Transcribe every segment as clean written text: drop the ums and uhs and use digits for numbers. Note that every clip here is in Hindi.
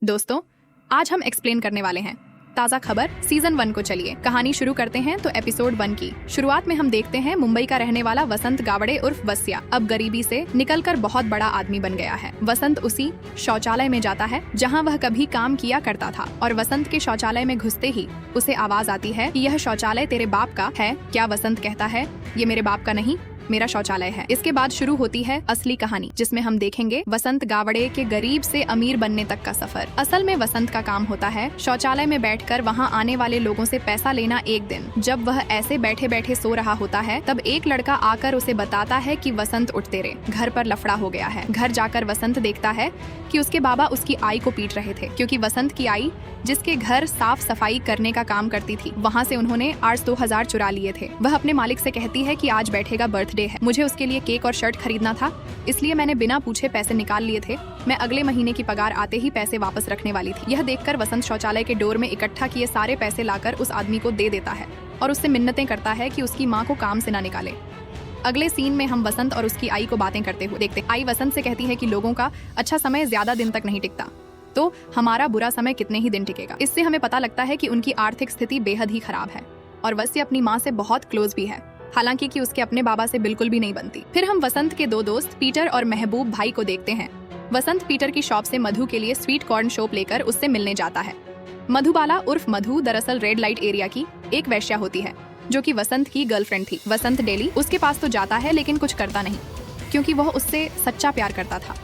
दोस्तों, आज हम एक्सप्लेन करने वाले हैं ताज़ा खबर सीजन 1 को। चलिए कहानी शुरू करते हैं। तो एपिसोड 1 की शुरुआत में हम देखते हैं मुंबई का रहने वाला वसंत गावड़े उर्फ वस्या अब गरीबी से निकलकर बहुत बड़ा आदमी बन गया है। वसंत उसी शौचालय में जाता है जहां वह कभी काम किया करता था और वसंत के शौचालय में घुसते ही उसे आवाज आती है कि यह शौचालय तेरे बाप का है क्या? वसंत कहता है, ये मेरे बाप का नहीं, मेरा शौचालय है। इसके बाद शुरू होती है असली कहानी, जिसमें हम देखेंगे वसंत गावड़े के गरीब से अमीर बनने तक का सफर। असल में वसंत का काम होता है शौचालय में बैठकर वहां आने वाले लोगों से पैसा लेना। एक दिन जब वह ऐसे बैठे बैठे सो रहा होता है, तब एक लड़का आकर उसे बताता है कि वसंत उठ, तेरे घर पर लफड़ा हो गया है। घर जाकर वसंत देखता है कि उसके बाबा उसकी आई को पीट रहे थे, क्योंकि वसंत की आई जिसके घर साफ सफाई करने का काम करती थी, वहाँ से उन्होंने 800,000 चुरा लिए थे। वह अपने मालिक से कहती है कि आज बैठे का बर्थडे है, मुझे उसके लिए केक और शर्ट खरीदना था, इसलिए मैंने बिना पूछे पैसे निकाल लिए थे। मैं अगले महीने की पगार आते ही पैसे वापस रखने वाली थी। यह देखकर वसंत शौचालय के डोर में इकट्ठा किए सारे पैसे लाकर उस आदमी को दे देता है और उससे मिन्नतें करता है कि उसकी माँ को काम से न निकाले। अगले सीन में हम वसंत और उसकी आई को बातें करते हुए देखते। आई वसंत से कहती है कि लोगों का अच्छा समय ज्यादा दिन तक नहीं टिकता, तो हमारा बुरा समय कितने ही दिन टिकेगा। इससे हमें पता लगता है कि उनकी आर्थिक स्थिति बेहद ही खराब है और वस्य अपनी माँ से बहुत क्लोज भी है, हालांकि कि उसके अपने बाबा से बिल्कुल भी नहीं बनती। फिर हम वसंत के दो दोस्त पीटर और महबूब भाई को देखते हैं। वसंत पीटर की शॉप से मधु के लिए स्वीट कॉर्न शॉप लेकर उससे मिलने जाता है। मधुबाला उर्फ मधु दरअसल रेड लाइट एरिया की एक वेश्या होती है, जो कि वसंत की गर्लफ्रेंड थी। वसंत डेली उसके पास तो जाता है, लेकिन कुछ करता नहीं, क्योंकि वह उससे सच्चा प्यार करता था।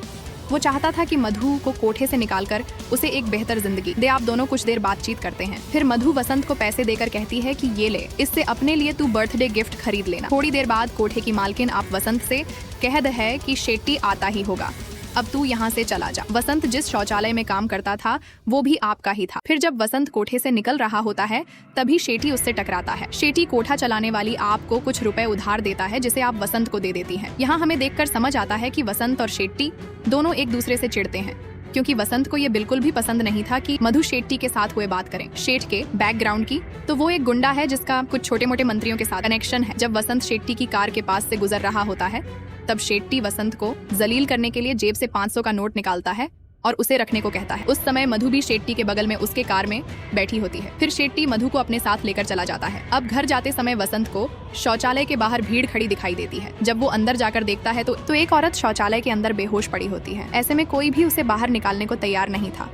वो चाहता था कि मधु को कोठे से निकालकर उसे एक बेहतर जिंदगी दे। आप दोनों कुछ देर बातचीत करते हैं। फिर मधु वसंत को पैसे देकर कहती है कि ये ले, इससे अपने लिए तू बर्थडे गिफ्ट खरीद लेना। थोड़ी देर बाद कोठे की मालकिन आप वसंत से कह दे है कि शेट्टी आता ही होगा, अब तू यहाँ से चला जा। वसंत जिस शौचालय में काम करता था वो भी आपका ही था। फिर जब वसंत कोठे से निकल रहा होता है, तभी शेट्टी उससे टकराता है। शेट्टी कोठा चलाने वाली आपको कुछ रुपए उधार देता है, जिसे आप वसंत को दे देती हैं। यहाँ हमें देखकर समझ आता है कि वसंत और शेट्टी दोनों एक दूसरे से चिढ़ते हैं, क्योंकि वसंत को ये बिल्कुल भी पसंद नहीं था कि मधु शेट्टी के साथ हुए बात करें। शेठ के बैकग्राउंड की, तो वो एक गुंडा है जिसका कुछ छोटे मोटे मंत्रियों के साथ कनेक्शन है। जब वसंत शेट्टी की कार के पास से गुजर रहा होता है, तब शेट्टी वसंत को जलील करने के लिए जेब से 500 का नोट निकालता है और उसे रखने को कहता है। उस समय मधु भी शेट्टी के बगल में उसके कार में बैठी होती है। फिर शेट्टी मधु को अपने साथ लेकर चला जाता है। अब घर जाते समय वसंत को शौचालय के बाहर भीड़ खड़ी दिखाई देती है। जब वो अंदर जाकर देखता है तो एक औरत शौचालय के अंदर बेहोश पड़ी होती है। ऐसे में कोई भी उसे बाहर निकालने को तैयार नहीं था।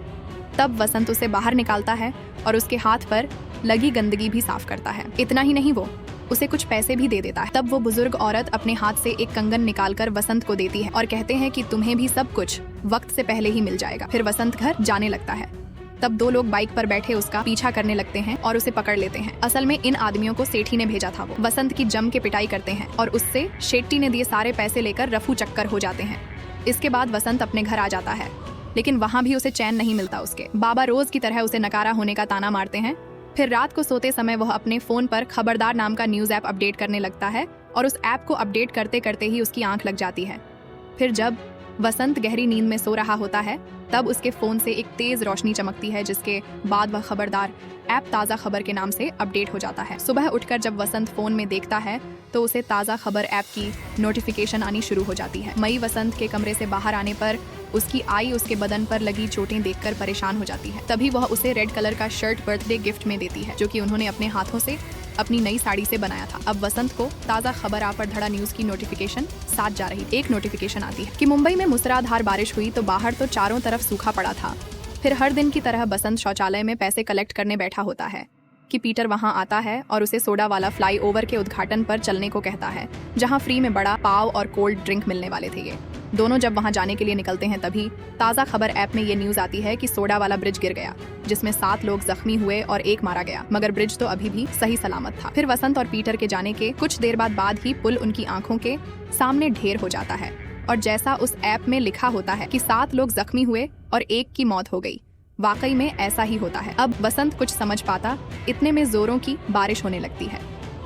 तब वसंत उसे बाहर निकालता है और उसके हाथ पर लगी गंदगी भी साफ करता है। इतना ही नहीं, वो उसे कुछ पैसे भी दे देता है। तब वो बुजुर्ग औरत अपने हाथ से एक कंगन निकालकर वसंत को देती है और कहते हैं कि तुम्हें भी सब कुछ वक्त से पहले ही मिल जाएगा। फिर वसंत घर जाने लगता है। तब दो लोग बाइक पर बैठे उसका पीछा करने लगते हैं और उसे पकड़ लेते हैं। असल में इन आदमियों को सेठी ने भेजा था। वो वसंत की जम के पिटाई करते हैं और उससे शेट्टी ने दिए सारे पैसे लेकर रफू चक्कर हो जाते हैं। इसके बाद वसंत अपने घर आ जाता है, लेकिन वहाँ भी उसे चैन नहीं मिलता। उसके बाबा रोज की तरह उसे नकारा होने का ताना मारते हैं। फिर रात को सोते समय वह अपने फोन पर खबरदार नाम का न्यूज ऐप अपडेट करने लगता है और उस ऐप को अपडेट करते करते ही उसकी आंख लग जाती है। फिर जब वसंत गहरी नींद में सो रहा होता है, तब उसके फोन से एक तेज रोशनी चमकती है, जिसके बाद वह खबरदार ऐप ताज़ा खबर के नाम से अपडेट हो जाता है। सुबह उठकर जब वसंत फोन में देखता है तो उसे ताज़ा खबर ऐप की नोटिफिकेशन आनी शुरू हो जाती है। मई वसंत के कमरे से बाहर आने पर उसकी आई उसके बदन पर लगी चोटें देखकर परेशान हो जाती है। तभी वह उसे रेड कलर का शर्ट बर्थडे गिफ्ट में देती है, जो कि उन्होंने अपने हाथों से अपनी नई साड़ी से बनाया था। अब वसंत को ताज़ा खबर आप पर धड़ा न्यूज की नोटिफिकेशन साथ जा रही। एक नोटिफिकेशन आती है कि मुंबई में मूसलाधार बारिश हुई तो बाहर तो चारों तरफ सूखा पड़ा था। फिर हर दिन की तरह बसंत शौचालय में पैसे कलेक्ट करने बैठा होता है कि पीटर वहां आता है और उसे सोडा वाला फ्लाईओवर के उद्घाटन पर चलने को कहता है, जहां फ्री में बड़ा पाव और कोल्ड ड्रिंक मिलने वाले थे। ये दोनों जब वहां जाने के लिए निकलते हैं, तभी ताज़ा खबर ऐप में ये न्यूज आती है कि सोडा वाला ब्रिज गिर गया, जिसमें 7 लोग जख्मी हुए और 1 मारा गया, मगर ब्रिज तो अभी भी सही सलामत था। फिर वसंत और पीटर के जाने के कुछ देर बाद ही पुल उनकी आंखों के सामने ढेर हो जाता है और जैसा उस ऐप में लिखा होता है कि 7 लोग जख्मी हुए और 1 की मौत हो गई, वाकई में ऐसा ही होता है। अब वसंत कुछ समझ पाता, इतने में जोरों की बारिश होने लगती है।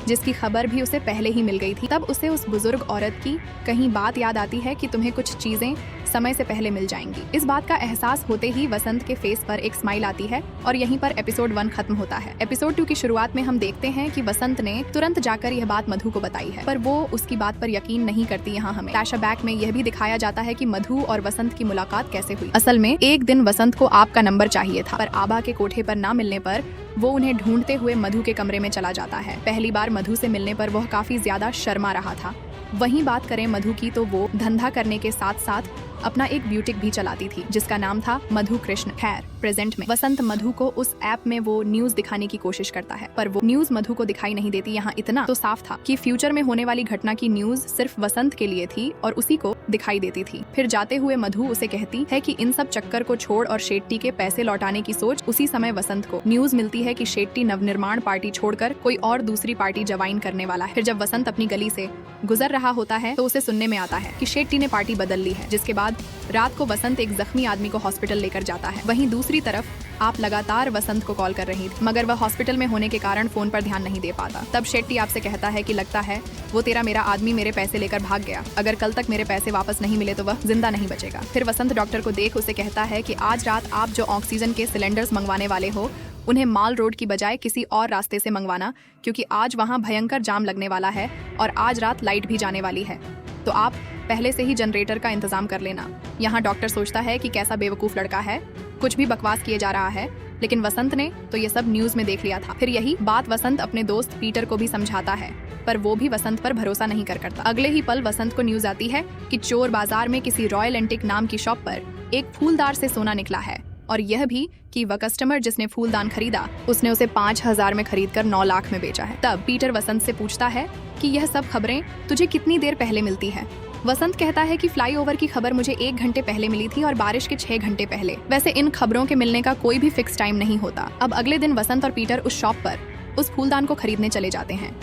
जिसकी खबर भी उसे पहले ही मिल गई थी। तब उसे उस बुजुर्ग औरत की कहीं बात याद आती है कि तुम्हें कुछ चीजें समय से पहले मिल जाएंगी। इस बात का एहसास होते ही वसंत के फेस पर एक स्माइल आती है और यहीं पर एपिसोड 1 खत्म होता है। एपिसोड 2 की शुरुआत में हम देखते हैं कि वसंत ने तुरंत जाकर यह बात मधु को बताई है, पर वो उसकी बात पर यकीन नहीं करती। यहाँ हमें फ्लैशबैक में यह भी दिखाया जाता है कि मधु और वसंत की मुलाकात कैसे हुई। असल में एक दिन वसंत को आप का नंबर चाहिए था, पर आबा के कोठे पर ना मिलने पर वो उन्हें ढूंढते हुए मधु के कमरे में चला जाता है। पहली बार मधु से मिलने पर वह काफी ज्यादा शर्मा रहा था। वहीं बात करें मधु की तो वो धंधा करने के साथ साथ अपना एक ब्यूटिक भी चलाती थी जिसका नाम था मधु कृष्ण। खैर प्रेजेंट में वसंत मधु को उस ऐप में वो न्यूज दिखाने की कोशिश करता है, पर वो न्यूज मधु को दिखाई नहीं देती। यहाँ इतना तो साफ था कि फ्यूचर में होने वाली घटना की न्यूज सिर्फ वसंत के लिए थी और उसी को दिखाई देती थी। फिर जाते हुए मधु उसे कहती है कि इन सब चक्कर को छोड़ और शेट्टी के पैसे लौटाने की सोच। उसी समय वसंत को न्यूज मिलती है कि शेट्टी नवनिर्माण पार्टी छोड़कर कोई और दूसरी पार्टी ज्वाइन करने वाला है। फिर जब वसंत अपनी गली से गुजर रहा होता है तो उसे सुनने में आता है कि शेट्टी ने पार्टी बदल ली है। जिसके बाद रात को वसंत एक जख्मी आदमी को हॉस्पिटल लेकर जाता है। वहीं दूसरी तरफ आप लगातार वसंत को कॉल कर रही थी, मगर वह हॉस्पिटल में होने के कारण फोन पर ध्यान नहीं दे पाता। तब शेट्टी आपसे कहता है कि लगता है वो तेरा मेरा आदमी मेरे पैसे लेकर भाग गया। अगर कल तक मेरे पैसे वापस नहीं मिले तो वह जिंदा नहीं बचेगा। फिर वसंत डॉक्टर को देख उसे कहता है कि आज रात आप जो ऑक्सीजन के सिलेंडर्स मंगवाने वाले हो उन्हें माल रोड की बजाय किसी और रास्ते से मंगवाना, क्योंकि आज वहाँ भयंकर जाम लगने वाला है और आज रात लाइट भी जाने वाली है। तो आप पहले से ही जनरेटर का इंतजाम कर लेना। यहाँ डॉक्टर सोचता है कि कैसा बेवकूफ लड़का है, कुछ भी बकवास किए जा रहा है, लेकिन वसंत ने तो ये सब न्यूज में देख लिया था। फिर यही बात वसंत अपने दोस्त पीटर को भी समझाता है, पर वो भी वसंत पर भरोसा नहीं करता। अगले ही पल वसंत को न्यूज आती है कि चोर बाजार में किसी रॉयल एंटिक नाम की शॉप पर एक फूलदार से सोना निकला है, और यह भी कि वह कस्टमर जिसने फूलदान खरीदा उसने उसे 5,000 में खरीदकर 9 लाख में बेचा है। तब पीटर वसंत से पूछता है कि यह सब खबरें तुझे कितनी देर पहले मिलती है। वसंत कहता है कि फ्लाईओवर की खबर मुझे 1 घंटे पहले मिली थी और बारिश के 6 घंटे पहले। वैसे इन खबरों के मिलने का कोई भी फिक्स टाइम नहीं होता। अब अगले दिन वसंत और पीटर उस शॉप पर उस फूलदान को खरीदने चले जाते हैं।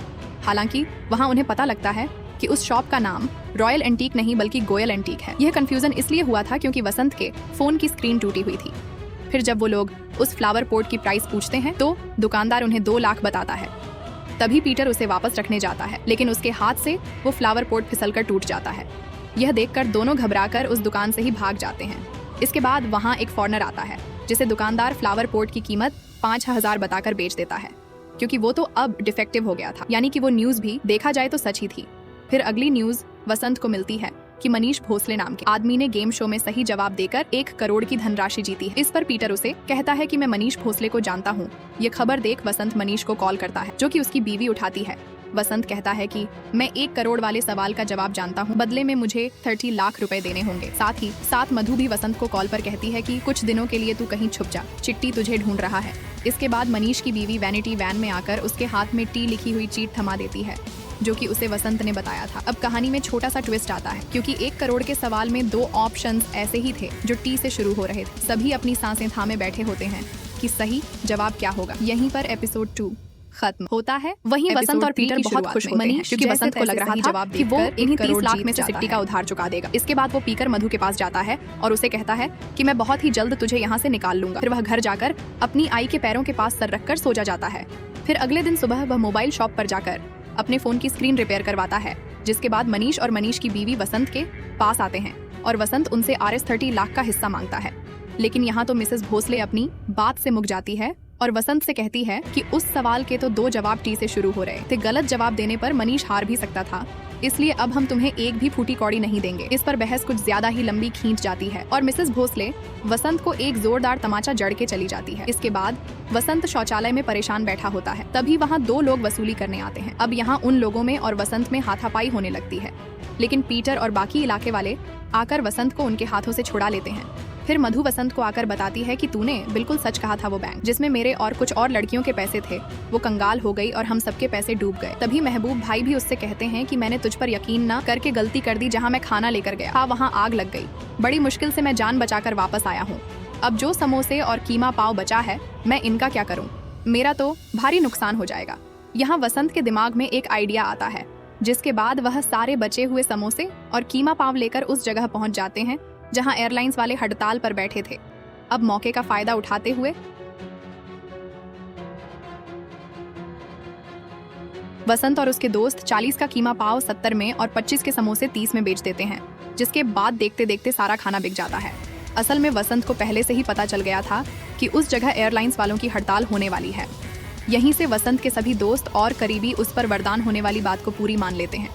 हालांकि वहाँ उन्हें पता लगता है कि उस शॉप का नाम रॉयल एंटीक नहीं बल्कि गोयल एंटीक है। यह कंफ्यूजन इसलिए हुआ था क्योंकि वसंत के फोन की स्क्रीन टूटी हुई थी। फिर जब वो लोग उस फ्लावर पोर्ट की प्राइस पूछते हैं तो दुकानदार उन्हें 2 लाख बताता है। तभी पीटर उसे वापस रखने जाता है, लेकिन उसके हाथ से वो फ्लावर पोर्ट फिसलकर टूट जाता है। यह देखकर दोनों घबराकर उस दुकान से ही भाग जाते हैं। इसके बाद वहाँ एक फॉरनर आता है जिसे दुकानदार फ्लावर पोर्ट की कीमत 5,000 बताकर बेच देता है, क्योंकि वो तो अब डिफेक्टिव हो गया था। यानी कि वो न्यूज भी देखा जाए तो सच ही थी। फिर अगली न्यूज वसंत को मिलती है कि मनीष भोसले नाम के आदमी ने गेम शो में सही जवाब देकर 1 करोड़ की धनराशि जीती है। इस पर पीटर उसे कहता है कि मैं मनीष भोसले को जानता हूँ। ये खबर देख वसंत मनीष को कॉल करता है, जो कि उसकी बीवी उठाती है। वसंत कहता है कि मैं 1 करोड़ वाले सवाल का जवाब जानता हूँ, बदले में मुझे 30 लाख रुपए देने होंगे। साथ ही साथ मधु भी वसंत को कॉल पर कहती है कि कुछ दिनों के लिए तू कहीं छुप जा, चिट्टी तुझे ढूंढ रहा है। इसके बाद मनीष की बीवी वैनिटी वैन में आकर उसके हाथ में टी लिखी हुई चीट थमा देती है, जो कि उसे वसंत ने बताया था। अब कहानी में छोटा सा ट्विस्ट आता है, क्योंकि 1 करोड़ के सवाल में 2 ऑप्शंस ऐसे ही थे जो टी से शुरू हो रहे थे। सभी अपनी सांसें थामे बैठे होते हैं कि सही जवाब क्या होगा। यहीं पर एपिसोड 2 खत्म होता है। वहीं वसंत और पीटर बहुत खुश होते हैं, क्योंकि वसंत को लग रहा था कि वो इन्हीं 30 लाख में से सिट्टी का उधार चुका देगा। इसके बाद वो पीकर मधु के पास जाता है और उसे कहता है कि मैं बहुत ही जल्द तुझे यहाँ से निकाल लूंगा। फिर वह घर जाकर अपनी आई के पैरों के पास सर रखकर सो जाता है। फिर अगले दिन सुबह वह मोबाइल शॉप पर जाकर अपने फोन की स्क्रीन रिपेयर करवाता है, जिसके बाद मनीष और मनीष की बीवी वसंत के पास आते हैं और वसंत उनसे RS 30 लाख का हिस्सा मांगता है। लेकिन यहाँ तो मिसेस भोसले अपनी बात से मुक जाती है और वसंत से कहती है कि उस सवाल के तो 2 जवाब टी से शुरू हो रहे थे। गलत जवाब देने पर मनीष हार भी सकता था, इसलिए अब हम तुम्हें एक भी फूटी कौड़ी नहीं देंगे। इस पर बहस कुछ ज्यादा ही लंबी खींच जाती है और मिसेस भोसले वसंत को एक जोरदार तमाचा जड़ के चली जाती है। इसके बाद वसंत शौचालय में परेशान बैठा होता है। तभी वहाँ 2 लोग वसूली करने आते हैं। अब यहाँ उन लोगों में और वसंत में हाथापाई होने लगती है, लेकिन पीटर और बाकी इलाके वाले आकर वसंत को उनके हाथों से छुड़ा लेते हैं। फिर मधु वसंत को आकर बताती है कि तूने बिल्कुल सच कहा था, वो बैंक जिसमें मेरे और कुछ और लड़कियों के पैसे थे वो कंगाल हो गई और हम सबके पैसे डूब गए। तभी महबूब भाई भी उससे कहते हैं कि मैंने तुझ पर यकीन न करके गलती कर दी। जहाँ मैं खाना लेकर गया था वहाँ आग लग गई। बड़ी मुश्किल से मैं जान बचाकर वापस आया हूँ। अब जो समोसे और कीमा पाव बचा है मैं इनका क्या करूँ? मेरा तो भारी नुकसान हो जाएगा। यहाँ वसंत के दिमाग में एक आइडिया आता है, जिसके बाद वह सारे बचे हुए समोसे और कीमा पाव लेकर उस जगह पहुँच जाते हैं जहां एयरलाइंस वाले हड़ताल पर बैठे थे। अब मौके का फायदा उठाते हुए वसंत और उसके दोस्त 40 का कीमा पाव 70 में और 25 के समोसे 30 में बेच देते हैं, जिसके बाद देखते देखते सारा खाना बिक जाता है। असल में वसंत को पहले से ही पता चल गया था कि उस जगह एयरलाइंस वालों की हड़ताल होने वाली है। यहीं से वसंत के सभी दोस्त और करीबी उस पर वरदान होने वाली बात को पूरी मान लेते हैं।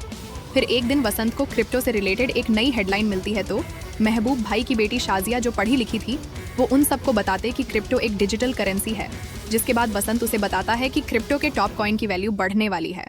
फिर एक दिन वसंत को क्रिप्टो से रिलेटेड एक नई हेडलाइन मिलती है तो महबूब भाई की बेटी शाजिया, जो पढ़ी लिखी थी, वो उन सबको बताते कि क्रिप्टो एक डिजिटल करेंसी है। जिसके बाद वसंत उसे बताता है कि क्रिप्टो के टॉप कॉइन की वैल्यू बढ़ने वाली है।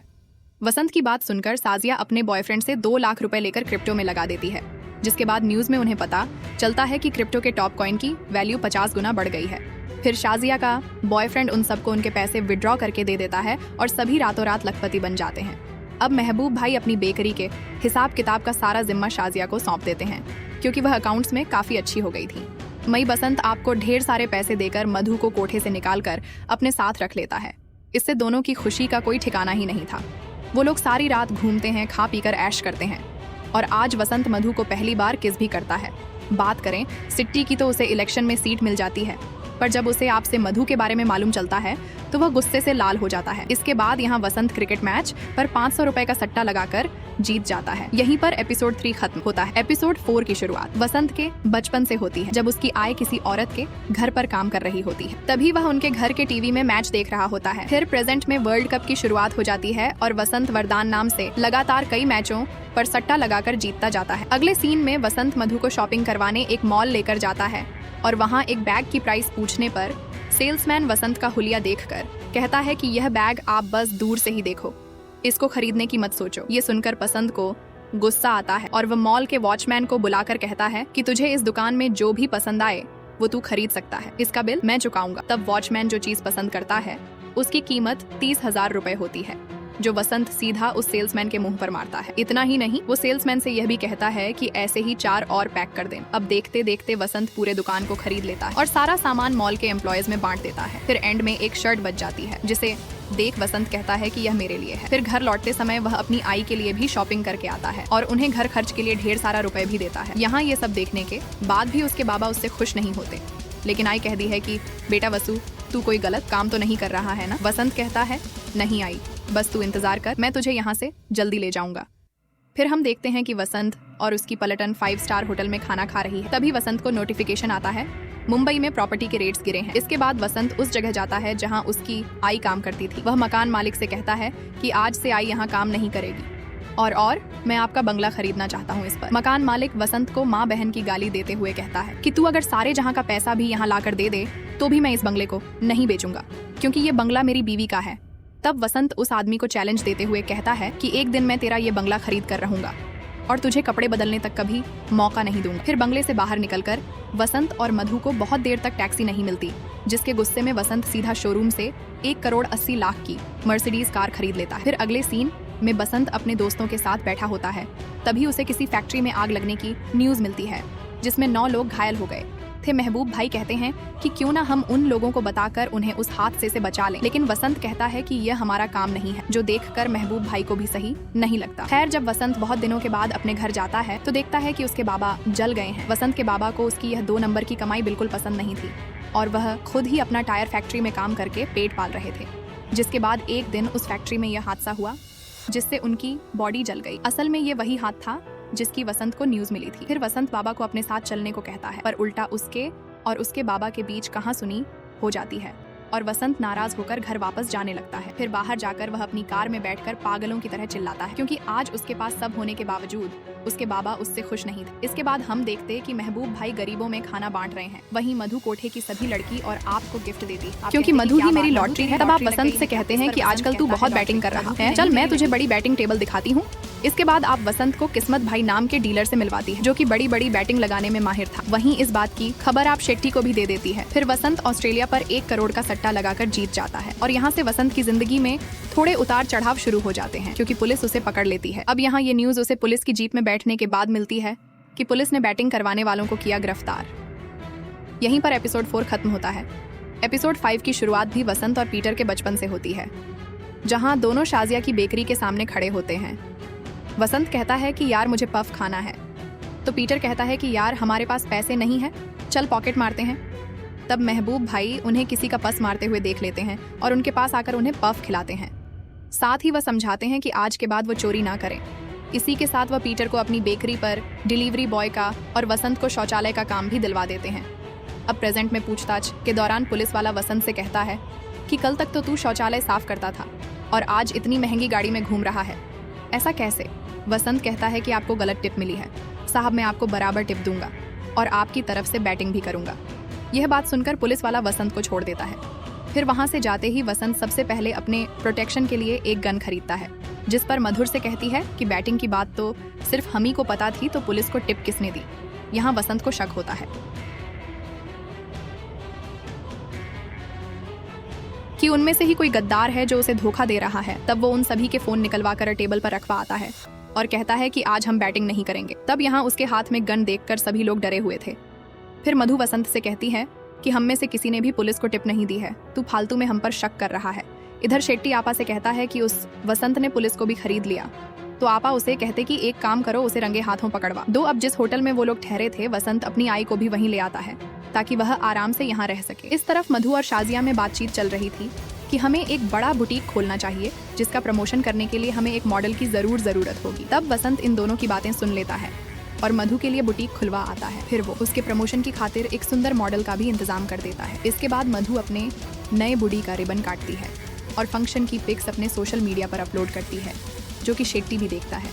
वसंत की बात सुनकर शाजिया अपने बॉयफ्रेंड से 2 लाख रुपए लेकर क्रिप्टो में लगा देती है। जिसके बाद न्यूज में उन्हें पता चलता है कि क्रिप्टो के टॉप कॉइन की वैल्यू 50 गुना बढ़ गई है। फिर शाजिया का बॉयफ्रेंड उन सबको उनके पैसे विड्रॉ करके दे देता है और सभी रातों रात लखपति बन जाते हैं। अब महबूब भाई अपनी बेकरी के हिसाब किताब का सारा जिम्मा शाजिया को सौंप देते हैं, क्योंकि वह अकाउंट्स में काफी अच्छी हो गई थी। मई बसंत आपको ढेर सारे पैसे देकर मधु को कोठे से निकालकर अपने साथ रख लेता है। इससे दोनों की खुशी का कोई ठिकाना ही नहीं था। वो लोग सारी रात घूमते हैं, खा पीकर ऐश करते हैं। और आज वसंत मधु को पहली बार किस भी करता है। बात करें सिट्टी की तो उसे इलेक्शन में सीट मिल जाती है, पर जब उसे आपसे मधु के बारे में मालूम चलता है तो वह गुस्से से लाल हो जाता है। इसके बाद यहाँ वसंत क्रिकेट मैच पर 500 रुपए का सट्टा लगाकर जीत जाता है। यहीं पर एपिसोड 3 खत्म होता है। एपिसोड 4 की शुरुआत वसंत के बचपन से होती है, जब उसकी आय किसी औरत के घर पर काम कर रही होती है। तभी वह उनके घर के टीवी में मैच देख रहा होता है। फिर प्रेजेंट में वर्ल्ड कप की शुरुआत हो जाती है और वसंत वरदान नाम से लगातार कई मैचों पर सट्टा लगाकर जीतता जाता है। अगले सीन में वसंत मधु को शॉपिंग करवाने एक मॉल लेकर जाता है और वहाँ एक बैग की प्राइस पूछने पर सेल्समैन वसंत का हुलिया देखकर कहता है कि यह बैग आप बस दूर से ही देखो, इसको खरीदने की मत सोचो। ये सुनकर वसंत को गुस्सा आता है और वह मॉल के वॉचमैन को बुलाकर कहता है कि तुझे इस दुकान में जो भी पसंद आए वो तू खरीद सकता है, इसका बिल मैं चुकाऊंगा। तब वॉचमैन जो चीज पसंद करता है उसकी कीमत 30,000 रुपए होती है, जो वसंत सीधा उस सेल्समैन के मुंह पर मारता है। इतना ही नहीं, वो सेल्समैन से यह भी कहता है कि ऐसे ही 4 और पैक कर दें। अब देखते देखते वसंत पूरे दुकान को खरीद लेता है और सारा सामान मॉल के एम्प्लॉयज में बांट देता है। फिर एंड में एक शर्ट बच जाती है, जिसे देख वसंत कहता है कि यह मेरे लिए है। फिर घर लौटते समय वह अपनी आई के लिए भी शॉपिंग करके आता है और उन्हें घर खर्च के लिए ढेर सारा रुपए भी देता है। यहाँ ये सब देखने के बाद भी उसके बाबा उससे खुश नहीं होते, लेकिन आई कहती है कि बेटा वसु, तू कोई गलत काम तो नहीं कर रहा है ना। वसंत कहता है नहीं आई, बस तू इंतजार कर, मैं तुझे यहाँ से जल्दी ले जाऊंगा। फिर हम देखते हैं कि वसंत और उसकी पलटन 5 स्टार होटल में खाना खा रही है। तभी वसंत को नोटिफिकेशन आता है मुंबई में प्रॉपर्टी के रेट्स गिरे हैं। इसके बाद वसंत उस जगह जाता है जहाँ उसकी आई काम करती थी। वह मकान मालिक से कहता है कि आज से आई यहाँ काम नहीं करेगी और मैं आपका बंगला खरीदना चाहता हूँ। इस पर मकान मालिक वसंत को माँ बहन की गाली देते हुए कहता है कि तू अगर सारे जहाँ का पैसा भी यहाँ लाकर दे दे तो भी मैं इस बंगले को नहीं बेचूंगा, क्योंकि ये बंगला मेरी बीवी का है। तब वसंत उस आदमी को चैलेंज देते हुए कहता है कि एक दिन मैं तेरा ये बंगला खरीद कर रहूंगा और तुझे कपड़े बदलने तक कभी मौका नहीं दूंगा। फिर बंगले से बाहर निकलकर वसंत और मधु को बहुत देर तक टैक्सी नहीं मिलती, जिसके गुस्से में वसंत सीधा शोरूम से 1,80,00,000 की मर्सिडीज कार खरीद लेता है। फिर अगले सीन में बसंत अपने दोस्तों के साथ बैठा होता है। तभी उसे किसी फैक्ट्री में आग लगने की न्यूज मिलती है, जिसमें 9 लोग घायल हो गए थे। महबूब भाई कहते हैं कि क्यों ना हम उन लोगों को बताकर उन्हें उस हादसे से बचा लें, लेकिन वसंत कहता है कि यह हमारा काम नहीं है, जो देखकर महबूब भाई को भी सही नहीं लगता। खैर, जब वसंत बहुत दिनों के बाद अपने घर जाता है तो देखता है कि उसके बाबा जल गए हैं। वसंत के बाबा को उसकी यह 2 नंबर की कमाई बिल्कुल पसंद नहीं थी और वह खुद ही अपना टायर फैक्ट्री में काम करके पेट पाल रहे थे। जिसके बाद एक दिन उस फैक्ट्री में यह हादसा हुआ जिससे उनकी बॉडी जल गई। असल में ये वही हाथ था जिसकी वसंत को न्यूज मिली थी। फिर वसंत बाबा को अपने साथ चलने को कहता है, पर उल्टा उसके और उसके बाबा के बीच कहासुनी हो जाती है और वसंत नाराज होकर घर वापस जाने लगता है। फिर बाहर जाकर वह अपनी कार में बैठकर पागलों की तरह चिल्लाता है, क्योंकि आज उसके पास सब होने के बावजूद उसके बाबा उससे खुश नहीं थे। इसके बाद हम देखते कि महबूब भाई गरीबों में खाना बांट रहे हैं। वहीं मधु कोठे की सभी लड़की और आपको गिफ्ट देती, क्योंकि मधु ही मेरी लॉटरी है। तब आप वसंत से कहते हैं कि आजकल तू बहुत बैटिंग कर रहा है, चल मैं तुझे बड़ी बैटिंग टेबल दिखाती हूँ। इसके बाद आप वसंत को किस्मत भाई नाम के डीलर से मिलवाती है, जो कि बड़ी बड़ी बैटिंग लगाने में माहिर था। वहीं इस बात की खबर आप शेट्टी को भी दे देती है। फिर वसंत ऑस्ट्रेलिया पर 1 करोड़ का सट्टा लगाकर जीत जाता है और यहाँ से वसंत की जिंदगी में थोड़े उतार चढ़ाव शुरू हो जाते हैं, क्योंकि पुलिस उसे पकड़ लेती है। अब यहाँ ये न्यूज उसे पुलिस की जीप में बैठने के बाद मिलती है कि पुलिस ने बैटिंग करवाने वालों को किया गिरफ्तार। यहीं पर एपिसोड 4 खत्म होता है। एपिसोड 5 की शुरुआत भी वसंत और पीटर के बचपन से होती है, जहाँ दोनों शाजिया की बेकरी के सामने खड़े होते हैं। वसंत कहता है कि यार मुझे पफ खाना है, तो पीटर कहता है कि यार हमारे पास पैसे नहीं है, चल पॉकेट मारते हैं। तब महबूब भाई उन्हें किसी का पस मारते हुए देख लेते हैं और उनके पास आकर उन्हें पफ खिलाते हैं। साथ ही वह समझाते हैं कि आज के बाद वो चोरी ना करें। इसी के साथ वह पीटर को अपनी बेकरी पर डिलीवरी बॉय का और वसंत को शौचालय का काम भी दिलवा देते हैं। अब प्रेजेंट में पूछताछ के दौरान पुलिस वाला वसंत से कहता है कि कल तक तो तू शौचालय साफ करता था और आज इतनी महंगी गाड़ी में घूम रहा है, ऐसा कैसे? वसंत कहता है कि आपको गलत टिप मिली है साहब, मैं आपको बराबर टिप दूंगा और आपकी तरफ से बैटिंग भी करूंगा। यह बात सुनकर पुलिस वाला वसंत को छोड़ देता है। फिर वहां से जाते ही वसंत सबसे पहले अपने प्रोटेक्शन के लिए एक गन खरीदता है, जिस पर मधुर से कहती है कि बैटिंग की बात तो सिर्फ हम ही को पता थी, तो पुलिस को टिप किसने दी? यहाँ वसंत को शक होता है कि उनमें से ही कोई गद्दार है जो उसे धोखा दे रहा है। तब वो उन सभी के फोन निकलवा कर टेबल पर रखवा आता है और कहता है कि आज हम बैटिंग नहीं करेंगे। तब यहाँ उसके हाथ में गन देखकर सभी लोग डरे हुए थे। फिर मधु वसंत से कहती है कि हम में से किसी ने भी पुलिस को टिप नहीं दी है, तू फालतू में हम पर शक कर रहा है। इधर शेट्टी आपा से कहता है कि उस वसंत ने पुलिस को भी खरीद लिया, तो आपा उसे कहते कि एक काम करो, उसे रंगे हाथों पकड़वा दो। अब जिस होटल में वो लोग ठहरे थे, वसंत अपनी आई को भी वहीं ले आता है ताकि वह आराम से यहाँ रह सके। इस तरफ मधु और शाजिया में बातचीत चल रही थी कि हमें एक बड़ा बुटीक खोलना चाहिए जिसका प्रमोशन करने के लिए हमें एक मॉडल की जरूरत होगी। तब वसंत इन दोनों की बातें सुन लेता है और मधु के लिए बुटीक खुलवा आता है। फिर वो उसके प्रमोशन की खातिर एक सुंदर मॉडल का भी इंतजाम कर देता है। इसके बाद मधु अपने नए बुड़ी का रिबन काटती है और फंक्शन की पिक्स अपने सोशल मीडिया पर अपलोड करती है, जो कि शेट्टी भी देखता है।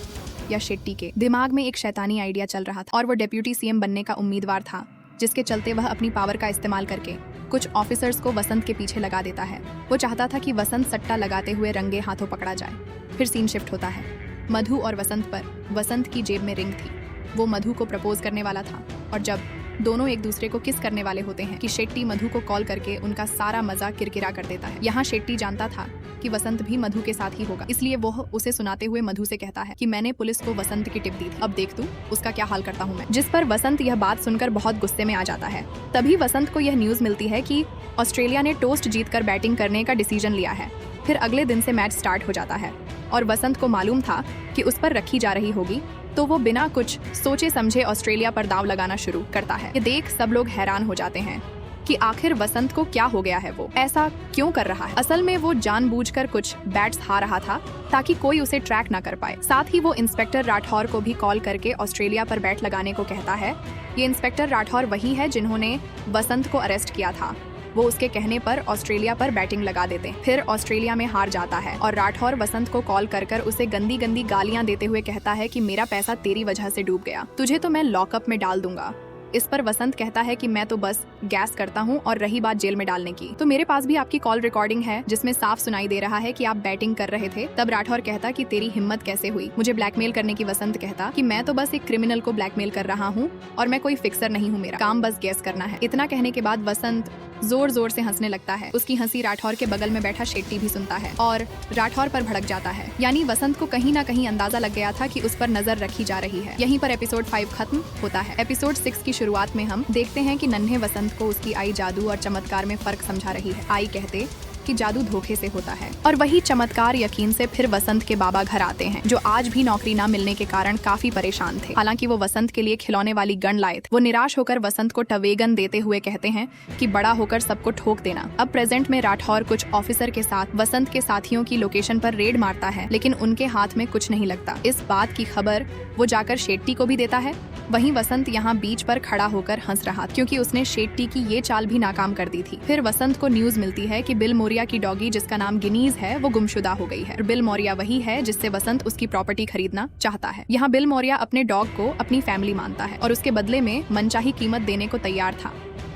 या शेट्टी के दिमाग में एक शैतानी आइडिया चल रहा था और वो डेप्यूटी सीएम बनने का उम्मीदवार था, जिसके चलते वह अपनी पावर का इस्तेमाल करके कुछ ऑफिसर्स को वसंत के पीछे लगा देता है। वो चाहता था कि वसंत सट्टा लगाते हुए रंगे हाथों पकड़ा जाए। फिर सीन शिफ्ट होता है मधु और वसंत पर। वसंत की जेब में रिंग थी, वो मधु को प्रपोज करने वाला था और जब दोनों एक दूसरे को किस करने वाले होते हैं कि शेट्टी मधु को कॉल करके उनका सारा मजा किरकिरा कर देता है। यहाँ शेट्टी जानता था कि वसंत भी मधु के साथ ही होगा, इसलिए वो उसे सुनाते हुए मधु से कहता है कि मैंने पुलिस को वसंत की टिप दी थी, अब देख तू उसका क्या हाल करता हूँ मैं। जिस पर वसंत यह बात सुनकर बहुत गुस्से में आ जाता है। तभी वसंत को यह न्यूज मिलती है कि ऑस्ट्रेलिया ने टोस्ट जीतकर बैटिंग करने का डिसीजन लिया है। फिर अगले दिन से मैच स्टार्ट हो जाता है और वसंत को मालूम था कि उस पर रखी जा रही होगी, तो वो बिना कुछ सोचे समझे ऑस्ट्रेलिया पर दाव लगाना शुरू करता है। ये देख सब लोग हैरान हो जाते हैं कि आखिर वसंत को क्या हो गया है, वो ऐसा क्यों कर रहा है। असल में वो जानबूझकर कुछ बैट्स हार रहा था ताकि कोई उसे ट्रैक ना कर पाए। साथ ही वो इंस्पेक्टर राठौर को भी कॉल करके ऑस्ट्रेलिया पर बैट लगाने को कहता है। ये इंस्पेक्टर राठौर वही है जिन्होंने वसंत को अरेस्ट किया था। वो उसके कहने पर ऑस्ट्रेलिया पर बैटिंग लगा देते हैं। फिर ऑस्ट्रेलिया में हार जाता है और राठौर वसंत को कॉल कर उसे गंदी गंदी गालियां देते हुए कहता है कि मेरा पैसा तेरी वजह से डूब गया, तुझे तो मैं लॉकअप में डाल दूंगा। इस पर वसंत कहता है कि मैं तो बस गैस करता हूँ, और रही बात जेल में डालने की, तो मेरे पास भी आपकी कॉल रिकॉर्डिंग है जिसमें साफ सुनाई दे रहा है कि आप बैटिंग कर रहे थे। तब राठौर कहता कि तेरी हिम्मत कैसे हुई मुझे ब्लैकमेल करने की। वसंत कहता कि मैं तो बस एक क्रिमिनल को ब्लैकमेल कर रहा हूँ और मैं कोई फिक्सर नहीं हूँ, मेरा काम बस गैस करना है। इतना कहने के बाद वसंत जोर जोर से हंसने लगता है। उसकी हंसी राठौर के बगल में बैठा शेट्टी भी सुनता है और राठौर पर भड़क जाता है। यानी वसंत को कहीं ना कहीं अंदाजा लग गया था कि उस पर नजर रखी जा रही है। यहीं पर एपिसोड 5 खत्म होता है। एपिसोड 6 की शुरुआत में हम देखते हैं कि नन्हे वसंत को उसकी आई जादू और चमत्कार में फर्क समझा रही है। आई कहते कि जादू धोखे से होता है और वही चमत्कार यकीन से। फिर वसंत के बाबा घर आते हैं, जो आज भी नौकरी ना मिलने के कारण काफी परेशान थे। हालांकि वो वसंत के लिए खिलौने वाली गन लाए थे। वो निराश होकर वसंत को टवेगन देते हुए कहते हैं कि बड़ा होकर सबको ठोक देना। अब प्रेजेंट में राठौर कुछ ऑफिसर के साथ वसंत के साथियों की लोकेशन पर रेड मारता है, लेकिन उनके हाथ में कुछ नहीं लगता। इस बात की खबर वो जाकर शेट्टी को भी देता है। वहीं वसंत यहाँ बीच पर खड़ा होकर हंस रहा, क्योंकि उसने शेट्टी की ये चाल भी नाकाम कर दी थी। फिर वसंत को न्यूज मिलती है कि बिल मोरिया की डॉगी, जिसका नाम गिनीज है, वो गुमशुदा हो गई है। बिल मोरिया वही है जिससे वसंत उसकी प्रॉपर्टी खरीदना चाहता है। यहाँ बिल मोरिया अपने डॉग को अपनी फैमिली मानता है और उसके बदले में मनचाही कीमत देने को तैयार था।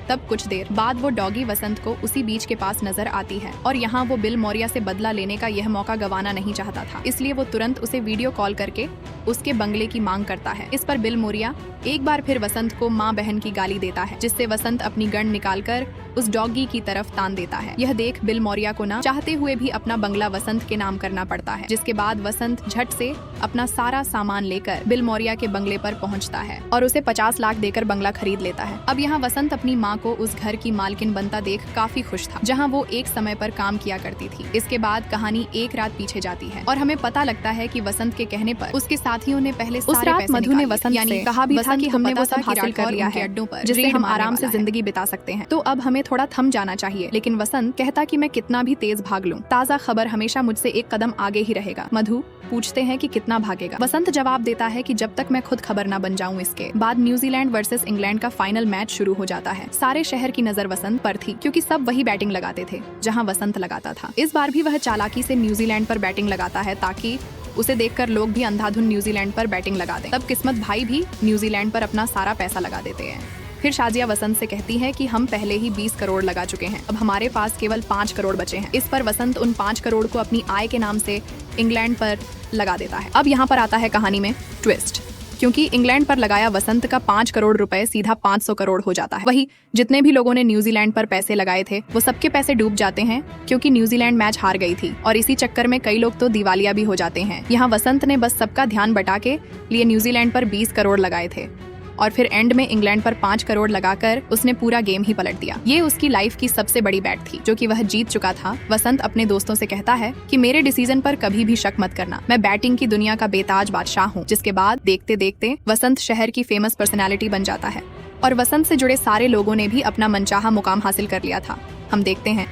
तब कुछ देर बाद वो डॉगी वसंत को उसी बीच के पास नजर आती है और यहाँ वो बिल मोरिया से बदला लेने का यह मौका गंवाना नहीं चाहता था, इसलिए वो तुरंत उसे वीडियो कॉल करके उसके बंगले की मांग करता है। इस पर बिल मोरिया एक बार फिर वसंत को माँ बहन की गाली देता है, जिससे वसंत अपनी गन निकालकर उस डॉगी की तरफ तान देता है। यह देख बिल मोरिया को ना चाहते हुए भी अपना बंगला वसंत के नाम करना पड़ता है, जिसके बाद वसंत झट से अपना सारा सामान लेकर बिल मोरिया के बंगले पर पहुंचता है और उसे 50 लाख देकर बंगला खरीद लेता है। अब यहाँ वसंत अपनी माँ को उस घर की मालकिन बनता देख काफी खुश था, जहाँ वो एक समय पर काम किया करती थी। इसके बाद कहानी एक रात पीछे जाती है और हमें पता लगता है कि वसंत के कहने पर उसके साथियों ने पहले उस रात मधु ने वसंत से कहा भी था कि हमने वो सब हासिल कर लिया है अड्डों पर, जिससे हम आराम से जिंदगी बिता सकते हैं, तो अब हमें थोड़ा थम जाना चाहिए। लेकिन वसंत कहता कि मैं कितना भी तेज भाग लूं, ताज़ा खबर हमेशा मुझसे एक कदम आगे ही रहेगा। मधु पूछते हैं कि कितना भागेगा। वसंत जवाब देता है कि जब तक मैं खुद खबर ना बन जाऊं। इसके बाद न्यूजीलैंड वर्सेस इंग्लैंड का फाइनल मैच शुरू हो जाता है। सारे शहर की नजर वसंत पर थी, क्योंकि सब वही बैटिंग लगाते थे जहां वसंत लगाता था। इस बार भी वह चालाकी से न्यूजीलैंड पर बैटिंग लगाता है ताकि उसे देखकर लोग भी अंधाधुन न्यूजीलैंड पर बैटिंग लगा दें। तब किस्मत भाई भी न्यूजीलैंड पर अपना सारा पैसा लगा देते हैं। फिर शाजिया वसंत से कहती है कि हम पहले ही 20 करोड़ लगा चुके हैं, अब हमारे पास केवल 5 करोड़ बचे हैं। इस पर वसंत उन 5 करोड़ को अपनी आय के नाम से इंग्लैंड पर लगा देता है। अब यहाँ पर आता है कहानी में ट्विस्ट, क्योंकि इंग्लैंड पर लगाया वसंत का 5 करोड़ रुपए सीधा 500 करोड़ हो जाता है। वही जितने भी लोगों ने न्यूजीलैंड पर पैसे लगाए थे वो सबके पैसे डूब जाते हैं, क्योंकि न्यूजीलैंड मैच हार गई थी और इसी चक्कर में कई लोग तो दिवालिया भी हो जाते हैं। यहाँ वसंत ने बस सबका ध्यान बटा के लिए न्यूजीलैंड पर 20 करोड़ लगाए थे और फिर एंड में इंग्लैंड पर 5 करोड़ लगाकर उसने पूरा गेम ही पलट दिया। ये उसकी लाइफ की सबसे बड़ी बैट थी, जो कि वह जीत चुका था। वसंत अपने दोस्तों से कहता है कि मेरे डिसीजन पर कभी भी शक मत करना, मैं बैटिंग की दुनिया का बेताज बादशाह हूँ। जिसके बाद देखते देखते वसंत शहर की फेमस पर्सनैलिटी बन जाता है और वसंत से जुड़े सारे लोगों ने भी अपना मनचाहा मुकाम हासिल कर लिया था। हम देखते हैं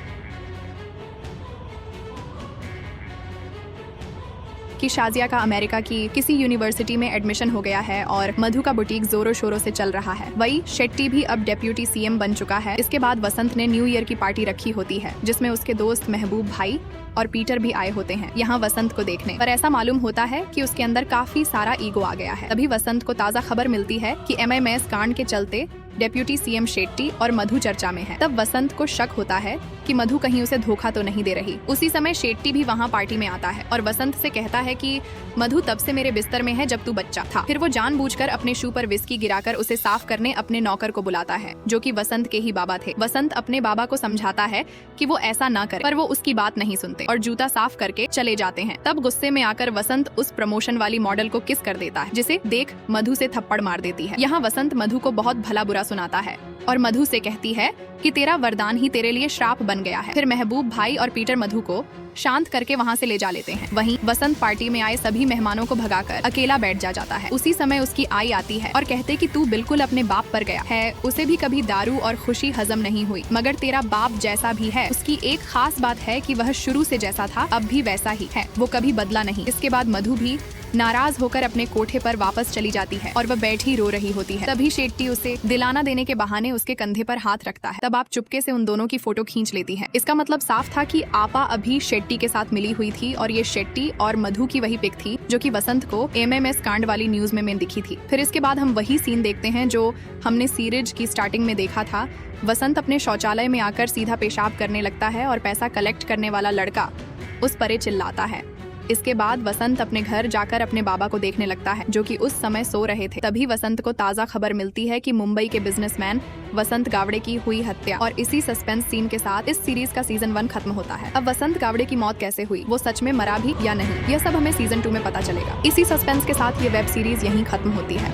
कि शाजिया का अमेरिका की किसी यूनिवर्सिटी में एडमिशन हो गया है और मधु का बुटीक जोरों शोरों से चल रहा है। वही शेट्टी भी अब डेप्यूटी सीएम बन चुका है। इसके बाद वसंत ने न्यू ईयर की पार्टी रखी होती है, जिसमें उसके दोस्त महबूब भाई और पीटर भी आए होते हैं यहाँ वसंत को देखने। पर ऐसा मालूम होता है कि उसके अंदर काफी सारा ईगो आ गया है। तभी वसंत को ताज़ा खबर मिलती है कि MMS कांड के चलते डेप्यूटी सीएम शेट्टी और मधु चर्चा में है। तब वसंत को शक होता है कि मधु कहीं उसे धोखा तो नहीं दे रही। उसी समय शेट्टी भी वहाँ पार्टी में आता है और वसंत से कहता है कि मधु तब से मेरे बिस्तर में है जब तू बच्चा था। फिर वो जानबूझकर अपने शू पर विस्की गिराकर उसे साफ करने अपने नौकर को बुलाता है, जो कि वसंत के ही बाबा थे। वसंत अपने बाबा को समझाता है कि वो ऐसा ना करे, पर वो उसकी बात नहीं सुनते और जूता साफ करके चले जाते हैं। तब गुस्से में आकर वसंत उस प्रमोशन वाली मॉडल को किस कर देता है, जिसे देख मधु से थप्पड़ मार देती है। यहाँ वसंत मधु को बहुत भला बुरा सुनाता है और मधु से कहती है कि तेरा वरदान ही तेरे लिए श्राप बन गया है। फिर महबूब भाई और पीटर मधु को शांत करके वहाँ से ले जा लेते हैं। वहीं वसंत पार्टी में आए सभी मेहमानों को भगाकर अकेला बैठ जाता है। उसी समय उसकी आई आती है और कहते कि तू बिल्कुल अपने बाप पर गया है। उसे भी कभी दारू और खुशी हजम नहीं हुई, मगर तेरा बाप जैसा भी है। उसकी एक खास बात है कि वह शुरू से जैसा था अब भी वैसा ही है, वो कभी बदला नहीं। इसके बाद मधु भी नाराज होकर अपने कोठे पर वापस चली जाती है और वह बैठी रो रही होती है। तभी शेट्टी उसे दिलाना देने के बहाने उसके कंधे पर हाथ रखता है। तब आप चुपके से उन दोनों की फोटो खींच लेती है। इसका मतलब साफ था कि आपा अभी शेट्टी के साथ मिली हुई थी और ये शेट्टी और मधु की वही पिक थी जो कि वसंत को MMS कांड वाली न्यूज में दिखी थी। फिर इसके बाद हम वही सीन देखते हैं जो हमने सीरीज की स्टार्टिंग में देखा था। वसंत अपने शौचालय में आकर सीधा पेशाब करने लगता है और पैसा कलेक्ट करने वाला लड़का उस पर चिल्लाता है। इसके बाद वसंत अपने घर जाकर अपने बाबा को देखने लगता है, जो कि उस समय सो रहे थे। तभी वसंत को ताज़ा खबर मिलती है कि मुंबई के बिजनेसमैन वसंत गावड़े की हुई हत्या। और इसी सस्पेंस सीन के साथ इस सीरीज का सीजन 1 खत्म होता है। अब वसंत गावड़े की मौत कैसे हुई, वो सच में मरा भी या नहीं, यह सब हमें सीजन 2 में पता चलेगा। इसी सस्पेंस के साथ ये वेब सीरीज यहीं खत्म होती है।